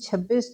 26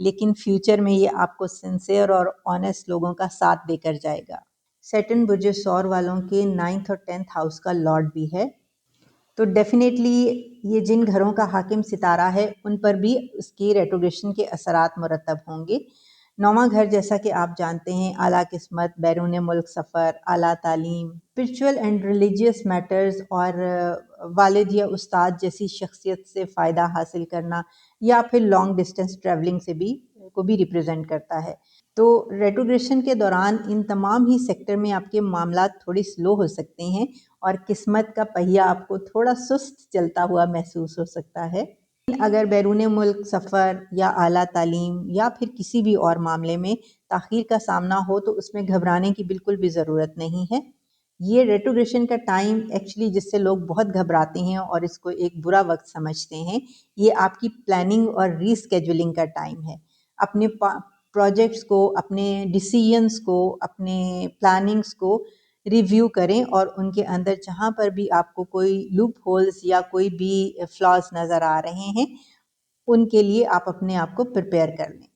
لیکن فیوچر میں یہ آپ کو سنسیئر اور آنیسٹ لوگوں کا ساتھ دے کر جائے گا۔ سیٹرن برج سور والوں کے 9th اور 10th ہاؤس کا لارڈ بھی ہے، تو ڈیفینیٹلی یہ جن گھروں کا حاکم ستارہ ہے ان پر بھی اس کی ریٹروگریشن کے اثرات مرتب ہوں گے۔ 9واں گھر جیسا کہ آپ جانتے ہیں اعلیٰ قسمت، بیرون ملک سفر، اعلیٰ تعلیم، اسپرچول اینڈ ریلیجیس میٹرز اور والد یا استاد جیسی شخصیت سے فائدہ حاصل کرنا یا پھر لانگ ڈسٹینس ٹریولنگ سے بھی ریپرزینٹ کرتا ہے۔ تو ریٹروگریشن کے دوران ان تمام ہی سیکٹر میں آپ کے معاملات تھوڑی سلو ہو سکتے ہیں اور قسمت کا پہیہ آپ کو تھوڑا سست چلتا ہوا محسوس ہو سکتا ہے۔ اگر بیرون ملک سفر یا اعلیٰ تعلیم یا پھر کسی بھی اور معاملے میں تاخیر کا سامنا ہو تو اس میں گھبرانے کی بالکل بھی ضرورت نہیں ہے۔ یہ ریٹروگریشن کا ٹائم ایکچولی جس سے لوگ بہت گھبراتے ہیں اور اس کو ایک برا وقت سمجھتے ہیں، یہ آپ کی پلاننگ اور ری اسکیجولنگ کا ٹائم ہے۔ اپنے پروجیکٹس کو، اپنے ڈیسیژنس کو، اپنے پلاننگس کو ریویو کریں اور ان کے اندر جہاں پر بھی آپ کو کوئی لوپ ہولز یا کوئی بھی فلاز نظر آ رہے ہیں ان کے لیے آپ اپنے آپ کو پریپیئر کر لیں۔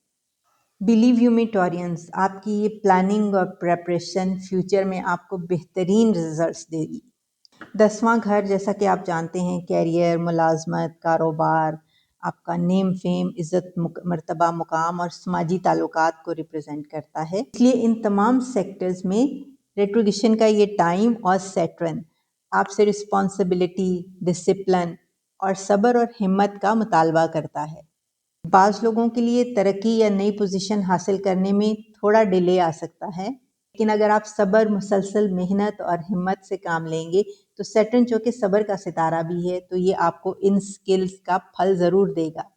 بلیو یو می ٹورینس، آپ کی یہ پلاننگ اور پریپریشن فیوچر میں آپ کو بہترین ریزلٹس دے گی۔ 10واں گھر جیسا کہ آپ جانتے ہیں کیریئر، ملازمت، کاروبار، آپ کا نیم فیم، عزت، مرتبہ، مقام اور سماجی تعلقات کو ریپرزینٹ کرتا ہے۔ اس لیے ان تمام سیکٹرز میں ریٹروگریشن کا یہ ٹائم اور سیٹرن آپ سے رسپانسبلٹی، ڈسپلن اور صبر اور ہمت کا مطالبہ کرتا ہے۔ بعض لوگوں کے لیے ترقی یا نئی پوزیشن حاصل کرنے میں تھوڑا ڈیلے آ سکتا ہے، لیکن اگر آپ صبر، مسلسل محنت اور ہمت سے کام لیں گے تو سیٹرن جو کہ صبر کا ستارہ بھی ہے تو یہ آپ کو ان سکلز کا پھل ضرور دے گا۔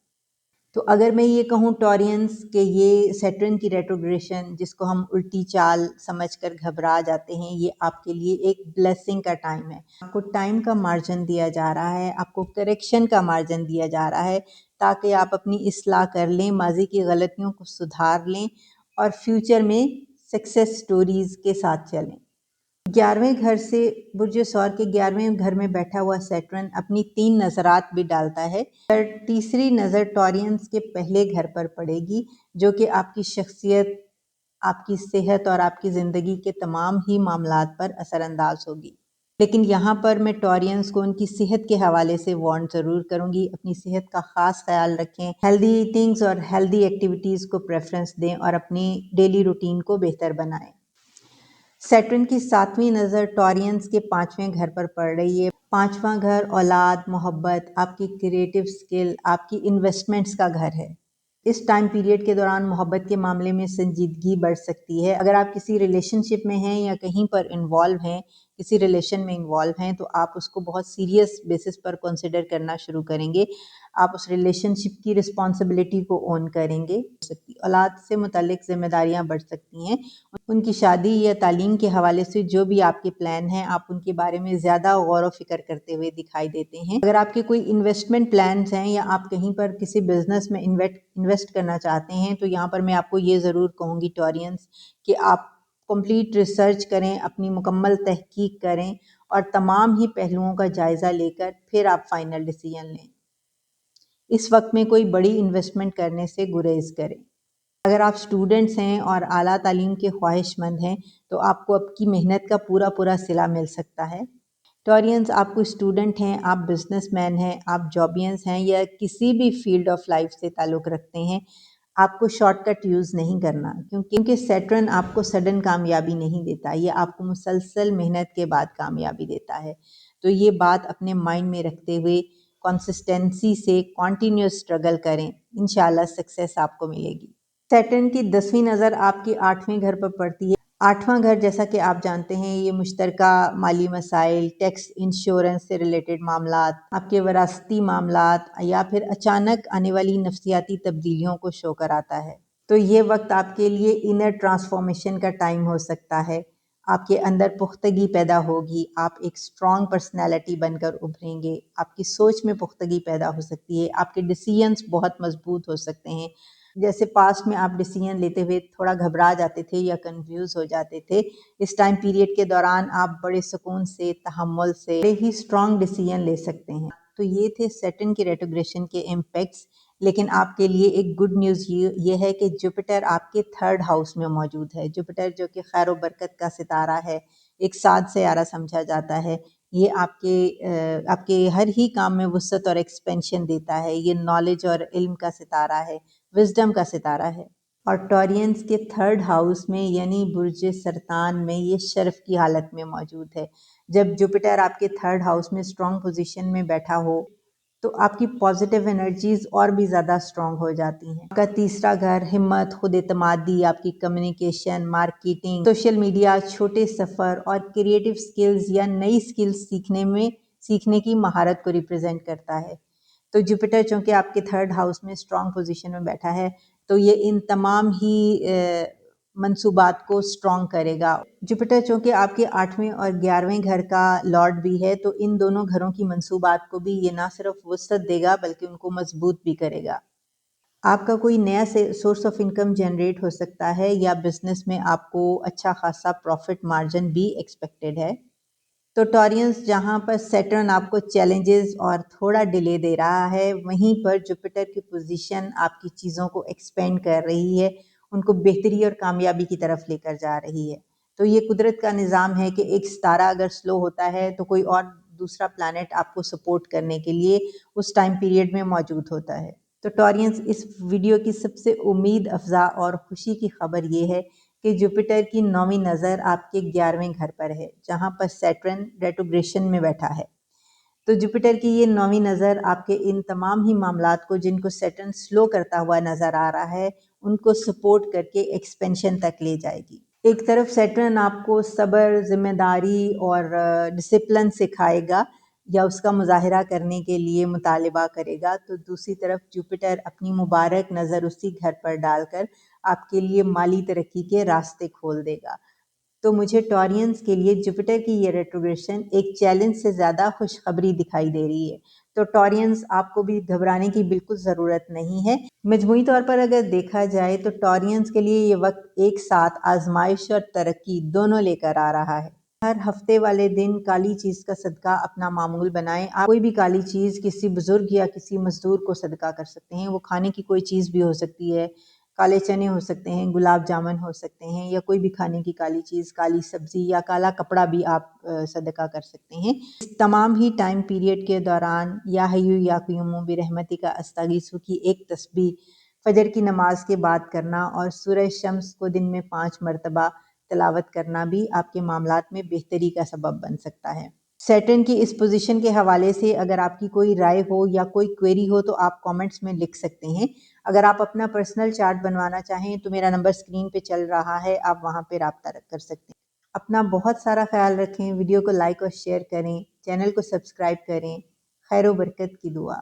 تو اگر میں یہ کہوں ٹورینس کہ یہ سیٹرن کی ریٹروگریشن جس کو ہم الٹی چال سمجھ کر گھبرا جاتے ہیں، یہ آپ کے لیے ایک بلیسنگ کا ٹائم ہے۔ آپ کو ٹائم کا مارجن دیا جا رہا ہے، آپ کو کریکشن کا مارجن دیا جا رہا ہے تاکہ آپ اپنی اصلاح کر لیں، ماضی کی غلطیوں کو سدھار لیں اور فیوچر میں سکسیس سٹوریز کے ساتھ چلیں۔ 11ویں گھر سے برج سور کے 11ویں گھر میں بیٹھا ہوا سیٹرن اپنی 3 نظرات بھی ڈالتا ہے۔ تیسری نظر ٹورینس کے پہلے گھر پر پڑے گی جو کہ آپ کی شخصیت، آپ کی صحت اور آپ کی زندگی کے تمام ہی معاملات پر اثر انداز ہوگی۔ لیکن یہاں پر میں ٹورینس کو ان کی صحت کے حوالے سے وارن ضرور کروں گی، اپنی صحت کا خاص خیال رکھیں، ہیلدی ایٹنگز اور ہیلدی ایکٹیویٹیز کو پریفرنس دیں اور اپنی ڈیلی روٹین کو بہتر بنائیں۔ سیٹرن کی 7ویں نظر ٹورینس کے 5ویں گھر پر پڑ رہی ہے۔ 5واں گھر اولاد، محبت، آپ کی کریٹیو سکل، آپ کی انویسٹمنٹس کا گھر ہے۔ اس ٹائم پیریڈ کے دوران محبت کے معاملے میں سنجیدگی بڑھ سکتی ہے۔ اگر آپ کسی ریلیشن شپ میں ہیں یا کہیں پر انوالو ہیں، کسی ریلیشن میں انوالو ہیں تو آپ اس کو بہت سیریس بیسس پر کنسیڈر کرنا شروع کریں گے۔ آپ اس ریلیشن شپ کی رسپانسبلٹی کو اون کریں گے۔ اولاد سے متعلق ذمہ داریاں بڑھ سکتی ہیں، ان کی شادی یا تعلیم کے حوالے سے جو بھی آپ کے پلان ہیں آپ ان کے بارے میں زیادہ غور و فکر کرتے ہوئے دکھائی دیتے ہیں۔ اگر آپ کے کوئی انویسٹمنٹ پلانز ہیں یا آپ کہیں پر کسی بزنس میں انویسٹ کرنا چاہتے ہیں تو یہاں پر میں آپ کو یہ ضرور کہوں گی ٹورینس کہ آپ کمپلیٹ ریسرچ کریں، اپنی مکمل تحقیق کریں اور تمام ہی پہلوؤں کا جائزہ لے کر پھر آپ فائنل ڈیسیژن لیں۔ اس وقت میں کوئی بڑی انویسٹمنٹ کرنے سے گریز کریں۔ اگر آپ اسٹوڈنٹس ہیں اور اعلیٰ تعلیم کے خواہش مند ہیں تو آپ کو آپ کی محنت کا پورا صلہ مل سکتا ہے۔ ٹورینس، آپ کو اسٹوڈنٹ ہیں، آپ بزنس مین ہیں، آپ جابینس ہیں یا کسی بھی فیلڈ آف لائف سے تعلق رکھتے ہیں، آپ کو شارٹ کٹ یوز نہیں کرنا کیونکہ سیٹرن آپ کو سڈن کامیابی نہیں دیتا، یہ آپ کو مسلسل محنت کے بعد کامیابی دیتا ہے۔ تو یہ بات اپنے مائنڈ میں رکھتے ہوئے کنسسٹنسی سے کنٹینیوس اسٹرگل کریں، انشاءاللہ سکسیس آپ کو ملے گی۔ سیٹرن کی 10ویں نظر آپ کی 8ویں گھر پر پڑتی ہے۔ 8واں گھر جیسا کہ آپ جانتے ہیں یہ مشترکہ مالی مسائل، ٹیکس، انشورنس سے ریلیٹڈ معاملات، آپ کے وراثتی معاملات یا پھر اچانک آنے والی نفسیاتی تبدیلیوں کو شو کراتا ہے۔ تو یہ وقت آپ کے لیے انر ٹرانسفارمیشن کا ٹائم ہو سکتا ہے، آپ کے اندر پختگی پیدا ہوگی، آپ ایک اسٹرانگ پرسنالٹی بن کر ابھریں گے، آپ کی سوچ میں پختگی پیدا ہو سکتی ہے، آپ کے ڈیسیژنس بہت مضبوط ہو سکتے ہیں۔ جیسے پاسٹ میں آپ ڈیسیژن لیتے ہوئے تھوڑا گھبرا جاتے تھے یا کنفیوز ہو جاتے تھے، اس ٹائم پیریڈ کے دوران آپ بڑے سکون سے، تحمل سے بڑے ہی اسٹرانگ ڈیسیژن لے سکتے ہیں۔ تو یہ تھے سیٹرن کی ریٹروگریشن کے امپیکٹس لیکن آپ کے لیے ایک گڈ نیوز یہ ہے کہ جوپیٹر آپ کے 3rd ہاؤس میں موجود ہے۔ جوپیٹر جو کہ خیر و برکت کا ستارہ ہے، ایک ساتھ سیارہ سمجھا جاتا ہے، یہ آپ کے ہر ہی کام میں وسعت اور ایکسپینشن دیتا ہے۔ یہ نالج اور علم کا ستارہ ہے، وزڈم کا ستارہ ہے۔ اور ٹورینس کے 3rd ہاؤس میں یعنی برج سرطان میں یہ شرف کی حالت میں موجود ہے۔ جب جوپیٹر آپ کے 3rd ہاؤس میں اسٹرانگ پوزیشن میں بیٹھا ہو تو آپ کی پازیٹیو انرجیز اور بھی زیادہ اسٹرانگ ہو جاتی ہیں۔ آپ کا 3را گھر ہمت، خود اعتمادی، آپ کی کمیونیکیشن، مارکیٹنگ، سوشل میڈیا، چھوٹے سفر اور کریٹیو سکلز یا نئی سکلز سیکھنے کی مہارت کو ریپرزینٹ کرتا ہے۔ تو جوپیٹر چونکہ آپ کے 3rd ہاؤس میں اسٹرانگ پوزیشن میں بیٹھا ہے تو یہ ان تمام ہی منصوبات کو اسٹرانگ کرے گا۔ جوپیٹر چونکہ آپ کے 8ویں اور 11ویں گھر کا لارڈ بھی ہے تو ان دونوں گھروں کی منصوبات کو بھی یہ نہ صرف وسعت دے گا بلکہ ان کو مضبوط بھی کرے گا۔ آپ کا کوئی نیا سورس آف انکم جنریٹ ہو سکتا ہے یا بزنس میں آپ کو اچھا خاصا پروفٹ مارجن بھی ایکسپیکٹڈ ہے۔ تو ٹورینس جہاں پر سیٹرن آپ کو چیلنجز اور تھوڑا ڈیلے دے رہا ہے، وہیں پر جوپیٹر کی پوزیشن آپ کی چیزوں کو ایکسپینڈ کر رہی ہے، ان کو بہتری اور کامیابی کی طرف لے کر جا رہی ہے۔ تو یہ قدرت کا نظام ہے کہ ایک ستارہ اگر سلو ہوتا ہے تو کوئی اور دوسرا پلانٹ آپ کو سپورٹ کرنے کے لیے اس ٹائم پیریڈ میں موجود ہوتا ہے۔ تو ٹورینس، اس ویڈیو کی سب سے امید افزا اور خوشی کی خبر یہ ہے کہ جوپیٹر کی 9ویں نظر آپ کے 11ویں گھر پر ہے، جہاں پر سیٹرن ریٹروگریشن میں بیٹھا ہے۔ تو جوپیٹر کی یہ 9ویں نظر آپ کے ان تمام ہی معاملات کو جن کو سیٹرن سلو کرتا ہوا نظر آ رہا ہے، ان کو سپورٹ کر کے ایکسپینشن تک لے جائے گی۔ ایک طرف سیٹرن آپ کو صبر، ذمہ داری اور ڈسپلن سکھائے گا یا اس کا مظاہرہ کرنے کے لیے مطالبہ کرے گا، تو دوسری طرف جوپیٹر اپنی مبارک نظر اسی گھر پر ڈال کر آپ کے لیے مالی ترقی کے راستے کھول دے گا۔ تو مجھے ٹورینس کے لیے جوپیٹر کی یہ ریٹروگریشن ایک چیلنج سے زیادہ خوشخبری دکھائی دے رہی ہے۔ تو ٹورینس، آپ کو بھی گھبرانے کی بالکل ضرورت نہیں ہے۔ مجموعی طور پر اگر دیکھا جائے تو ٹورینس کے لیے یہ وقت ایک ساتھ آزمائش اور ترقی دونوں لے کر آ رہا ہے۔ ہر ہفتے والے دن کالی چیز کا صدقہ اپنا معمول بنائیں۔ آپ کوئی بھی کالی چیز کسی بزرگ یا کسی مزدور کو صدقہ کر سکتے ہیں۔ وہ کھانے کی کوئی چیز بھی ہو سکتی ہے، کالے چنے ہو سکتے ہیں، گلاب جامن ہو سکتے ہیں، یا کوئی بھی کھانے کی کالی چیز، کالی سبزی یا کالا کپڑا بھی آپ صدقہ کر سکتے ہیں۔ اس تمام ہی ٹائم پیریڈ کے دوران یا حیو یا قیوم برحمتک استغیث کی ایک تسبیح فجر کی نماز کے بعد کرنا اور سورہ شمس کو دن میں 5 مرتبہ تلاوت کرنا بھی آپ کے معاملات میں بہتری کا سبب بن سکتا ہے۔ سیٹرن کی اس پوزیشن کے حوالے سے اگر آپ کی کوئی رائے ہو یا کوئی کوئری ہو تو آپ کامنٹس میں لکھ سکتے ہیں۔ اگر آپ اپنا پرسنل چارٹ بنوانا چاہیں تو میرا نمبر اسکرین پہ چل رہا ہے، آپ وہاں پہ رابطہ کر سکتے ہیں۔ اپنا بہت سارا خیال رکھیں، ویڈیو کو لائک اور شیئر کریں، چینل کو سبسکرائب کریں۔ خیر و برکت کی دعا۔